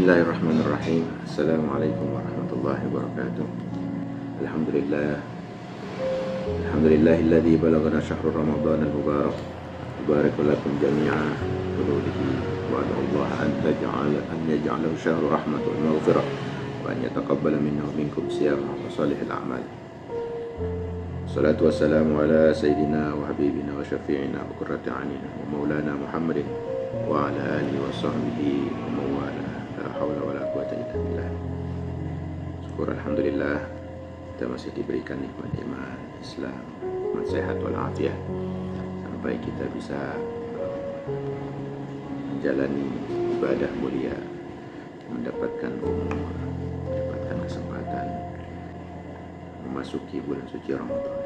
Bismillahirrahmanirrahim. Assalamualaikum warahmatullahi wabarakatuh. Alhamdulillah. Alhamdulillahilladzi balaghana syahrul ramadhan al-mubarak. Barakatuh lakum jami'an qulubihi wa Allah an yaj'alahu syahrul rahmati wal maghfirah wa an yataqabbala minna wa minkum siyama wa salihil a'mal. Salatu wassalamu ala sayyidina wa habibina wa syafi'ina wa qurrati a'yunina wa maulana Muhammadin wa ala alihi wa sahbihi wa mawala. La haula wala quwwata illa billah. Syukur alhamdulillah kita masih diberikan nikmat iman, Islam, nikmat sehat wal afiat sampai kita bisa menjalani ibadah mulia, mendapatkan umur, mendapatkan kesempatan memasuki bulan suci Ramadan.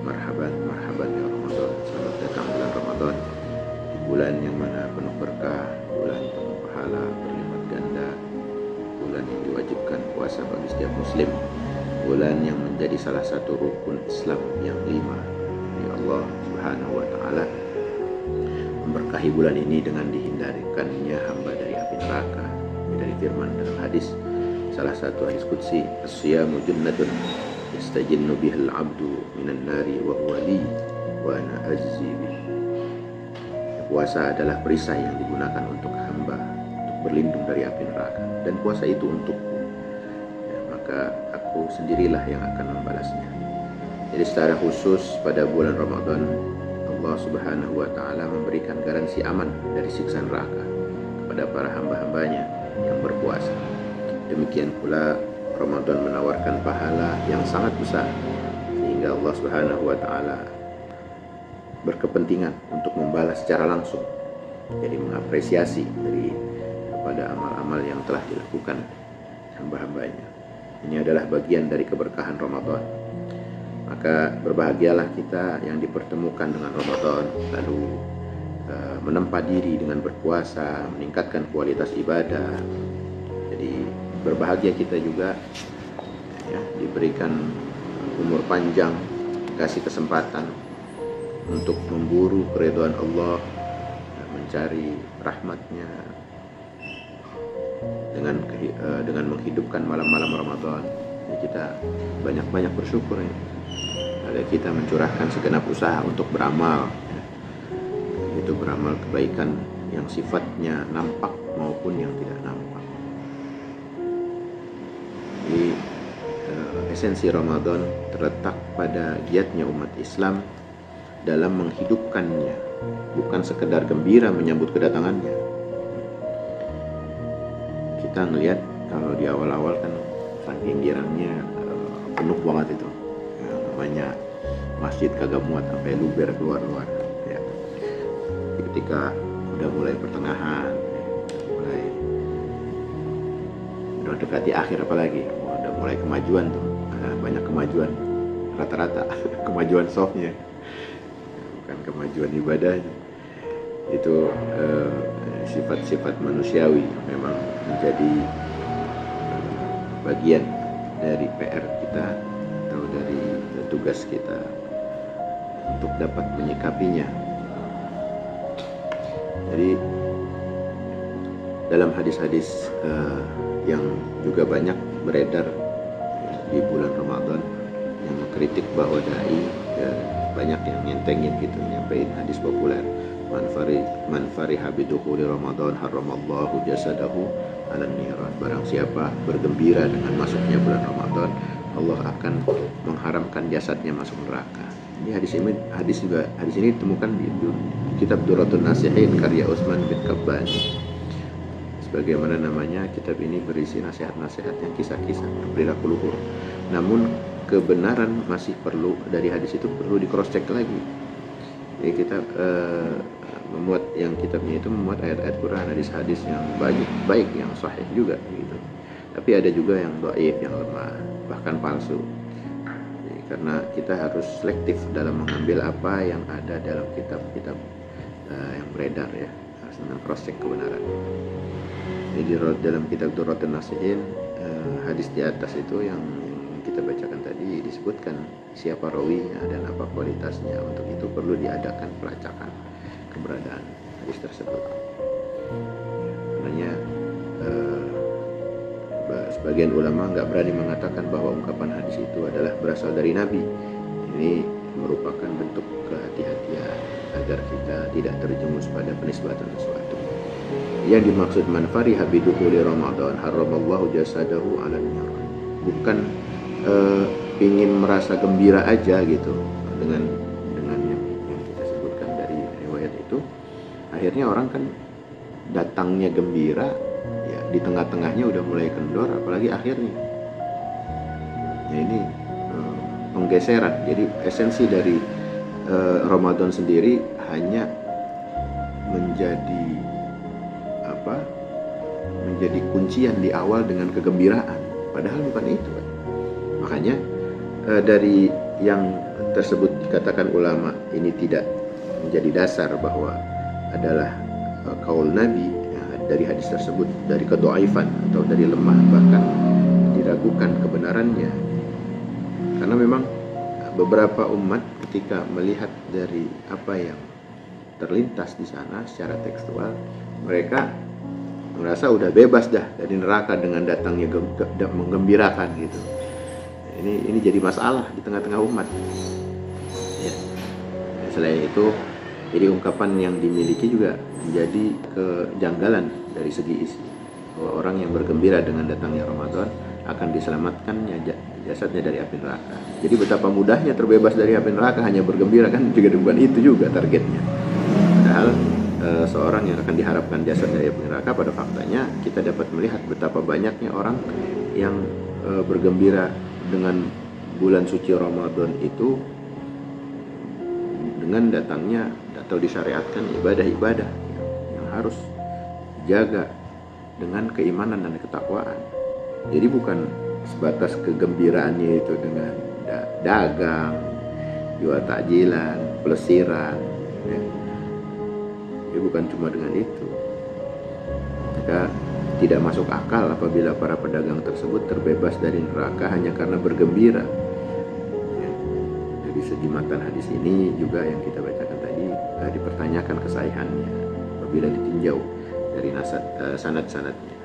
Marhaban, marhaban ya Ramadan. Selamat datang bulan Ramadan, bulan yang mana penuh berkah, bulan penuh pahala berlipat ganda, bulan yang diwajibkan puasa bagi setiap muslim, bulan yang menjadi salah satu rukun Islam yang 5 dari Allah Subhanahu wa taala. Memberkahi bulan ini dengan dihindarkannya hamba dari api neraka. Dari firman dalam hadis, salah satu hadis qudsi, as-siyamu jannatun yastajinnu bihal abdu minan nari wa huwa li wa ana ajzi bih. Puasa adalah perisai yang digunakan untuk hamba untuk berlindung dari api neraka, dan puasa itu untukku, ya, maka aku sendirilah yang akan membalasnya. Jadi secara khusus pada bulan Ramadan, Allah Subhanahu wa taala memberikan garansi aman dari siksa neraka kepada para hamba-hambanya yang berpuasa. Demikian pula Ramadan menawarkan pahala yang sangat besar, sehingga Allah Subhanahu wa taala berkepentingan untuk membalas secara langsung, jadi mengapresiasi kepada amal-amal yang telah dilakukan hamba-hambanya. Ini adalah bagian dari keberkahan Ramadan. Maka berbahagialah kita yang dipertemukan dengan Ramadan, lalu menempa diri dengan berpuasa, meningkatkan kualitas ibadah. Jadi berbahagia kita juga, ya, diberikan umur panjang, kasih kesempatan untuk memburu keridhaan Allah, mencari rahmatnya dengan menghidupkan malam-malam Ramadan. Jadi kita banyak-banyak bersyukur, ya. Agar kita mencurahkan segenap usaha untuk beramal, ya. Itu beramal kebaikan yang sifatnya nampak maupun yang tidak nampak. Jadi esensi Ramadan terletak pada giatnya umat Islam dalam menghidupkannya, bukan sekedar gembira menyambut kedatangannya. Kita ngelihat kalau di awal-awal kan saking girangnya penuh banget itu, ya, namanya masjid kagak muat sampai luber keluar-luar, ya. Ketika udah mulai pertengahan, mulai udah dekati akhir, apalagi udah mulai kemajuan tuh, banyak kemajuan, rata-rata kemajuan softnya, bukan kemajuan ibadahnya. Itu sifat-sifat manusiawi memang menjadi bagian dari PR kita atau dari tugas kita untuk dapat menyikapinya. Jadi dalam hadis-hadis yang juga banyak beredar di bulan Ramadan yang mengkritik bahwa dai, banyak yang nyentengin gitu, nyampein hadis populer, man fariha bidukhuli Ramadan haramallahu jasadahu 'alan niran. Barang siapa bergembira dengan masuknya bulan Ramadan, Allah akan mengharamkan jasadnya masuk neraka. Ini hadis ini ditemukan di kitab Durratun Nasihin karya Utsman bin Kabbani. Sebagaimana namanya, kitab ini berisi nasihat-nasihat yang kisah-kisah perilaku luhur. Namun kebenaran masih perlu, dari hadis itu perlu di cross check lagi. Jadi kita memuat yang kitabnya itu memuat ayat-ayat Quran, hadis-hadis yang baik, yang sahih juga gitu. Tapi ada juga yang dhaif, yang lemah, bahkan palsu. Jadi, karena kita harus selektif dalam mengambil apa yang ada dalam kitab-kitab yang beredar, ya, harus dengan cross check kebenaran. Jadi dalam kitab Durratun Nasihin, hadis di atas itu yang kita bacakan tadi disebutkan siapa rawinya dan apa kualitasnya. Untuk itu perlu diadakan pelacakan keberadaan hadis tersebut. Karena eh, sebagian ulama nggak berani mengatakan bahwa ungkapan hadis itu adalah berasal dari Nabi. Ini merupakan bentuk kehati-hatian agar kita tidak terjerumus pada penisbatan sesuatu. Yang dimaksud man fariha bidukhuli Ramadan haramallahu jasadahu 'alan nar. Bukan ingin merasa gembira aja gitu dengan yang kita sebutkan dari riwayat itu. Akhirnya orang kan datangnya gembira, ya di tengah-tengahnya udah mulai kendor, apalagi akhirnya. Ya ini penggeseran. Jadi esensi dari Ramadan sendiri hanya menjadi menjadi kuncian di awal dengan kegembiraan, padahal bukan itu. Makanya dari yang tersebut dikatakan ulama ini tidak menjadi dasar bahwa adalah kaul Nabi, ya, dari hadis tersebut dari kedhaifan atau dari lemah, bahkan diragukan kebenarannya. Karena memang beberapa umat ketika melihat dari apa yang terlintas di sana secara tekstual, mereka merasa udah bebas dah dari neraka dengan datangnya menggembirakan gitu. Ini jadi masalah di tengah-tengah umat. Ya. Selain itu, jadi ungkapan yang dimiliki juga menjadi kejanggalan dari segi isi. Bahwa orang yang bergembira dengan datangnya Ramadan akan diselamatkannya jasadnya dari api neraka. Jadi betapa mudahnya terbebas dari api neraka hanya bergembira, kan juga bukan itu juga targetnya. Padahal seorang yang akan diharapkan jasad dari api neraka, pada faktanya kita dapat melihat betapa banyaknya orang yang bergembira dengan bulan suci Ramadan itu dengan datangnya atau disyariatkan ibadah-ibadah yang harus dijaga dengan keimanan dan ketakwaan. Jadi bukan sebatas kegembiraannya itu dengan dagang, jual takjilan, pelesiran, ya. Jadi bukan cuma dengan itu. Maka tidak masuk akal apabila para pedagang tersebut terbebas dari neraka hanya karena bergembira. Ya. Dari segi matan hadis ini juga yang kita bacakan tadi dipertanyakan kesahihannya apabila ditinjau dari sanad-sanadnya.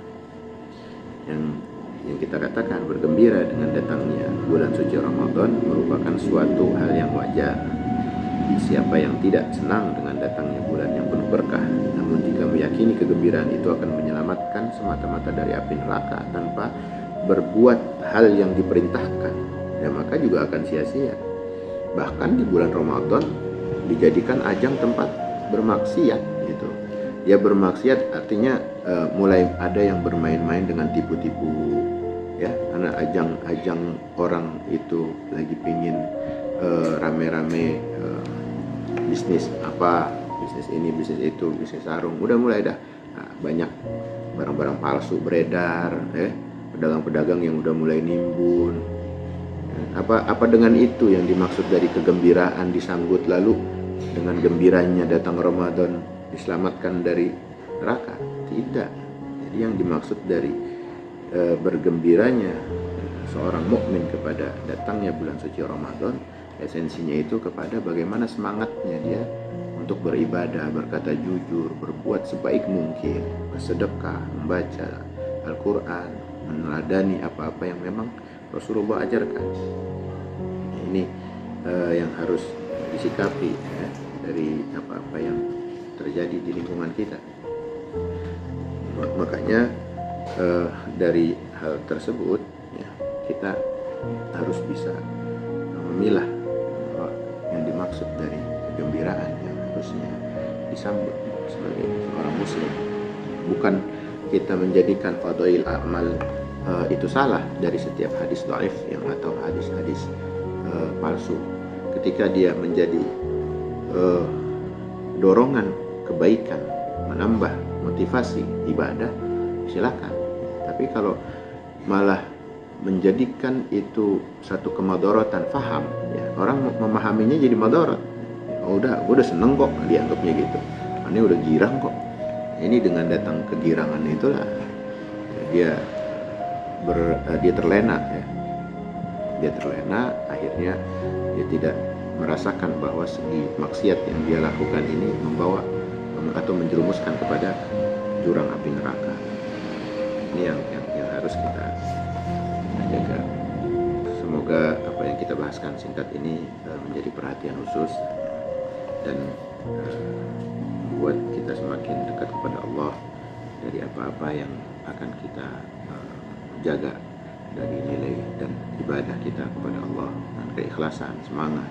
Yang kita katakan bergembira dengan datangnya bulan suci Ramadan merupakan suatu hal yang wajar. Siapa yang tidak senang dengan datangnya bulan yang penuh berkah, namun jika meyakini kegembiraan itu akan menyelamatkan semata-mata dari api neraka tanpa berbuat hal yang diperintahkan, ya maka juga akan sia-sia. Bahkan di bulan Ramadan dijadikan ajang tempat bermaksiat gitu. Ya bermaksiat artinya mulai ada yang bermain-main dengan tipu-tipu, ya, karena ajang orang itu lagi pingin rame-rame bisnis apa, bisnis ini, bisnis itu, bisnis sarung, udah mulai dah banyak barang-barang palsu beredar, pedagang-pedagang yang udah mulai nimbun. Apa dengan itu yang dimaksud dari kegembiraan disambut lalu dengan gembiranya datang Ramadan diselamatkan dari neraka? Tidak. Jadi yang dimaksud dari bergembiranya seorang mukmin kepada datangnya bulan suci Ramadan, esensinya itu kepada bagaimana semangatnya dia untuk beribadah, berkata jujur, berbuat sebaik mungkin, bersedekah, membaca Al-Quran, meneladani apa-apa yang memang Rasulullah ajarkan. Ini yang harus disikapi, ya, dari apa-apa yang terjadi di lingkungan kita. Makanya dari hal tersebut, ya, kita harus bisa memilah yang dimaksud dari kegembiraan yang harusnya disambut sebagai seorang muslim. Bukan kita menjadikan fadail amal itu salah dari setiap hadis dhaif yang atau hadis-hadis palsu. Ketika dia menjadi dorongan kebaikan, menambah motivasi ibadah, silakan. Tapi kalau malah menjadikan itu satu kemadharatan faham, ya, orang memahaminya jadi madharat. Udah seneng kok dianggapnya gitu. Ini udah girang kok. Ini dengan datang kegirangan itulah dia terlena, ya. Dia terlena, akhirnya dia tidak merasakan bahwa segi maksiat yang dia lakukan ini membawa atau menjerumuskan kepada jurang api neraka. Ini yang harus kita jaga. Semoga apa yang kita bahaskan singkat ini menjadi perhatian khusus dan membuat kita semakin dekat kepada Allah dari apa-apa yang akan kita jaga dari nilai dan ibadah kita kepada Allah, dan keikhlasan, semangat,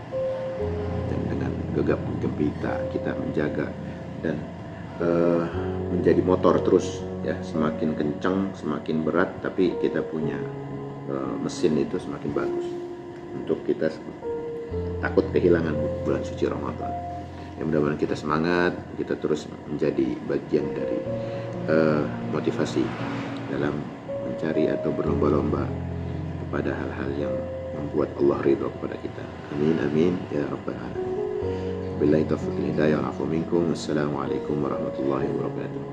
dan dengan gegap gempita kita menjaga dan menjadi motor terus ya, semakin kencang semakin berat, tapi kita punya mesin itu semakin bagus untuk kita takut kehilangan bulan suci Ramadan. Ya, mudah-mudahan kita semangat, kita terus menjadi bagian dari motivasi dalam mencari atau berlomba-lomba kepada hal-hal yang membuat Allah ridho kepada kita. Amin amin ya rabbal alamin. Billahi taufiq hidayah wal afu minkum. Wassalamualaikum warahmatullahi wabarakatuh.